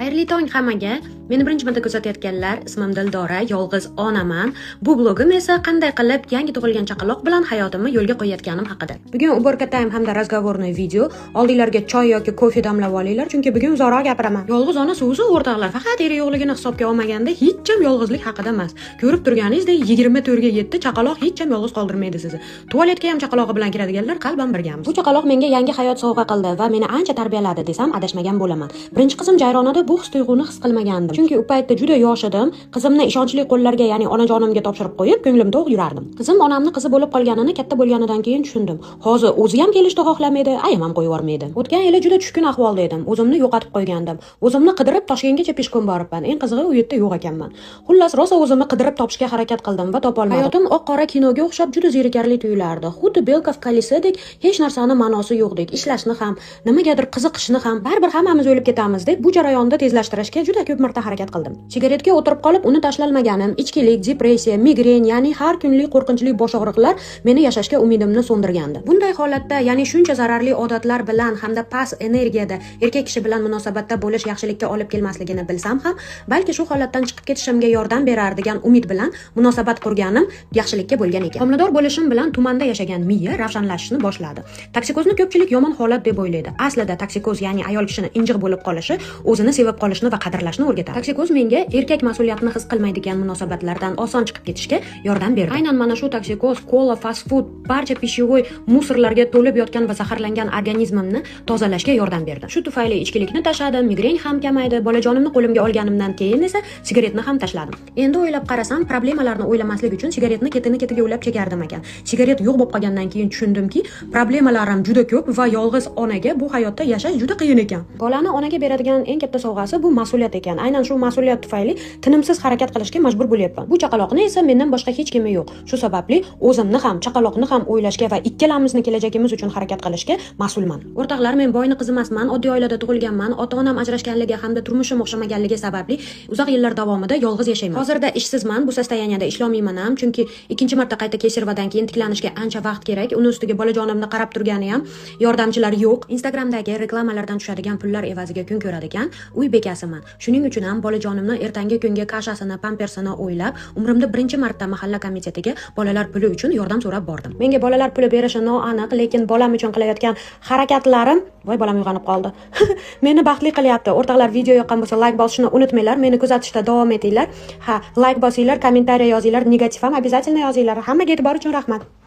Xayrli tong hammaga. Meni birinchi marta kuzatayotganlar, ismim Dildora, yolg'iz onaman. Bu blogim esa qanday qilib yangi tug'ilgan chaqaloq bilan hayotimni yo'lga qo'yayotganim haqida. Bugun уборка time hamda разговорный video. Oldinglarga choy yoki kofe damlab olinglar, chunki bugun uzoqroq gapiraman. Yolg'iz ona so'zi o'rtoqlar, faqat eri yo'qligini hisobga olmaganda hech ham yolg'izlik haqida emas. Ko'rib turganingizdek 24 ga yetdi chaqaloq hech ham yolg'iz qoldirmaydi sizni. Tualetga ham chaqalog'i bilan kiradiganlar qalban birgamiz. Bu chaqaloq menga yangi hayot sovg'a qildi va meni ancha tarbiyaladi desam adashmagan bo'laman. Birinchi qizim Jayronada bu his-tuyg'uni his qilmagandim. Chunki u paytda juda yosh edim. Qizimni ishonchli qo'llarga, ya'ni onajonimga topshirib qo'yib, ko'nglim to'q yurardim. Qizim onamni qizi bo'lib qolganini katta bo'lganidan keyin tushundim. Hozir o'zi ham kelishni xohlamaydi, ayam ham qo'yib yubormaydi. O'tgan yili juda tushkun ahvolda edim. O'zimni yo'qotib qo'ygandim. O'zimni qidirib Toshkentgacha peshqum boribman. Eng qizig'i u yerda yo'q ekanman. Xullas, rosa o'zimni qidirib topishga harakat qildim va topolmadim. Hayotim oq-qora kinoga o'xshab juda zerikarli tuyulardi. Xuddi Belka v Kalisedek hech narsani ma'nosi yo'qdek. Ishlashni ham, nimagadir qiziqishni ham baribir hammamiz o'lib ketamiz deb bu jarayonni tezlashtirishga juda ko'p marta harakat qildim. Sigaretga o'tirib qolib uni tashlalmaganim, ichkilik, depressiya, migren, ya'ni har kunlik qo'rqinchli bosh og'riqlar meni yashashga umidimni so'ndirgandi. Bunday holatda, ya'ni shuncha zararli odatlar bilan hamda past energiyada erkak kishi bilan munosabatda bo'lish yaxshilikka olib kelmasligini bilsam ham, balki shu holatdan chiqib ketishimga yordam berar degan umid bilan munosabat qurganim yaxshilikka bo'lgan ekan. Homilador bo'lishim bilan tumanda yashagan miya ravshanlashishni boshladi. Toksikozni ko'pchilik yomon holat deb o'ylaydi. Aslida toksikoz, ya'ni ayol kishining injiq bo'lib qolishi, o'zini sevib qolishni va qadrlashni o'rgatadi. Toksikoz menga erkak mas'uliyatni his qilmaydigan munosabatlardan oson chiqib ketishga yordam berdi. Aynan mana shu toksikoz, kola, fast food, barcha pishyovoy musorlarga to'lib yotgan va zaharlangan organizmimni tozalashga yordam berdi. Shu tufayli ichkilikni tashladim, migren ham kamaydi, bolajonimni qo'limga olganimdan keyin esa sigaretni ham tashladim. Endi o'ylab qarasam, problemalarni o'ylamaslik uchun sigaretni ketiga o'ylab chekardim ekan. Sigaret yo'q bo'lib qolgandan keyin tushundimki, problemalarim juda ko'p va yolg'iz onaga bu hayotda yashash juda qiyin ekan. Bolani onaga beradigan eng katta sovg'asi bu mas'uliyat ekan. Aynan shu mas'uliyat tufayli tinimsiz harakat qilishga majbur bo'lyapman. Bu chaqaloqni esa mendan boshqa hech kimi yo'q. Shu sababli o'zimni ham, chaqaloqni ham o'ylashga va ikkalamizni kelajagimiz uchun harakat qilishga mas'ulman. O'rtoqlar, men boyni qiz emasman, oddiy oilada tug'ilganman. Ota-onam ajrashganligi hamda turmushim o'xshamaganligi sababli uzoq yillar davomida yolg'iz yashayman. Hozirda ishsizman, bu sostoyaniyada ishlamayman ham, chunki ikkinchi marta qayta kesirvadan keyin tiklanishga ancha vaqt kerak. Uni ustiga bolajonimni qarab turgani ham yordamchilar yo'q. Instagramdagi reklamalardan tushadigan pullar evaziga kun ko'radigan uy bekasiman. Shuning uchun ham bolajonimni ertangi kunga kashasini, pampersini o'ylab, umrimda birinchi marta mahalla komitetiga bolalar puli uchun yordam so'rab bordim. Menga bolalar puli berishi noaniq, lekin bolam uchun qilayotgan harakatlarim, voy bolam uyg'onib qoldi. Meni baxtli qilyapti. O'rtoqlar, video yoqqan bo'lsa like bosishni unutmanglar. Meni kuzatishda davom etinglar. Ha, like bosinglar, kommentariya yozinglar, negativ ham обязательно yozinglar. Hammaga e'tibor uchun rahmat.